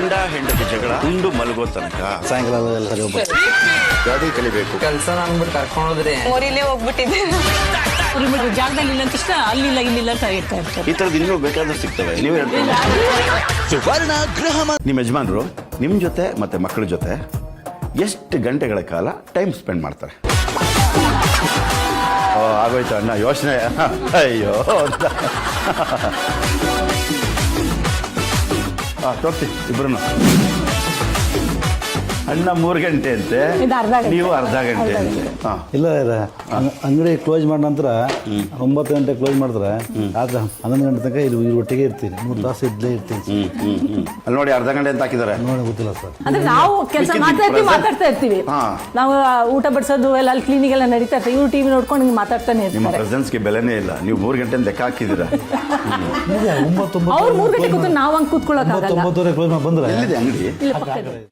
ಗಂಡ ಹೆಂಡತಿ ಜಗಳ ಉಂಡು ಮಲಗೋ ತನಕ ಸಾಯಂಕಾಲ ಎಲ್ಲ ಸರಿ ಹೋಗ್ಬೇಕು. ಗಾಡಿ ಕಲಿಬೇಕು. ಕೆಲಸ ಅಂದ್ಬಿಟ್ಟು ಕರ್ಕೊಂಡೋದ್ರಿ ಮೋರಿಲೇ ಹೋಗ್ಬಿಟ್ಟಿದ್ದೆ. ಜಾಗದಲ್ಲಿ ಇಲ್ಲ ಅಂತ ಇಷ್ಟ, ಅಲ್ಲಿಲ್ಲ ಇಲ್ಲಿಲ್ಲ ಅಂತ ಹೇಳ್ತಾ ಇರ್ತಾರೆ. ಈ ತರದ್ ಇನ್ನೂ ಬೇಕಾದ್ರೂ ಸಿಗ್ತವೆ. ನೀವೇ ಸುವರ್ಣ ಗೃಹ. ನಿಮ್ಮ ಯಜಮಾನರು ನಿಮ್ಮ ಜೊತೆ ಮತ್ತೆ ಮಕ್ಕಳ ಜೊತೆ ಎಷ್ಟು ಗಂಟೆಗಳ ಕಾಲ ಟೈಮ್ ಸ್ಪೆಂಡ್ ಮಾಡ್ತಾರೆ? ಆಗೋಯ್ತು ಅಣ್ಣ ಯೋಚನೆ. ಅಯ್ಯೋ ತೋರ್ಸಿ ಇಬ್ರು. ಅಣ್ಣ 3 ಗಂಟೆ ಅಂತೆ, ನೀವು ಅರ್ಧ ಗಂಟೆ ಅಂತೆ. ಇಲ್ಲ ಅಂಗಡಿ ಕ್ಲೋಸ್ ಮಾಡಿದ ನಂತರ 9 ಗಂಟೆ ಕ್ಲೋಸ್ ಮಾಡಿದ್ರೆ ರಾತ್ರಿ 11 ಗಂಟೆ ತನಕ ಇಲ್ಲಿ ಒಟ್ಟಿಗೆ ಇರ್ತೀನಿ. 3 ತಾಸು ಇದ್ಲೇ ಇರ್ತೀನಿ. ಅಲ್ಲಿ ನೋಡಿ ಅರ್ಧ ಗಂಟೆ ಅಂತ ಹಾಕಿದ್ದಾರೆ. ನೋಡಿ ಗೊತ್ತಿಲ್ಲ ಸರ್. ಅಂದ್ರೆ ನಾವು ಕೆಲಸ ಮಾತಾಡ್ತಾ ಇರ್ತೀವಿ. ನಾವು ಊಟ ಬಡಿಸೋದು ಎಲ್ಲ ಅಲ್ಲಿ ಕ್ಲೀನಿಂಗ್ ಎಲ್ಲ ನಡೀತಾ ಇರ್ತೀವಿ. ಇವ್ರು ಟಿವಿ ನೋಡ್ಕೊಂಡು ಹಿಂಗೆ ಮಾತಾಡ್ತಾನೆ ನಿಮ್ಮ ಇರ್ತಾರೆ. ಪ್ರೆಸೆನ್ಸ್ಗೆ ಬೆಲೆನೇ ಇಲ್ಲ. ನೀವು 3 ಗಂಟೆ ಲೆಕ್ಕ ಹಾಕಿದ್ದೀರಾ. ಅವ್ರು 3 ಗಂಟೆ ಕೂತು ನಾವು ಹಂಗೆ ಕೂತ್ಕೊಳ್ಳೋಕ್ಕಾಗಲ್ಲ. 9:30 ಕ್ಲೋಸ್ ಮಾಡಿ ಬಂದ್ರೆ ಎಲ್ಲಿದೆ ಅಂಗಡಿ? ಇಲ್ಲ ಪಕ್ಕದಲ್ಲಿ.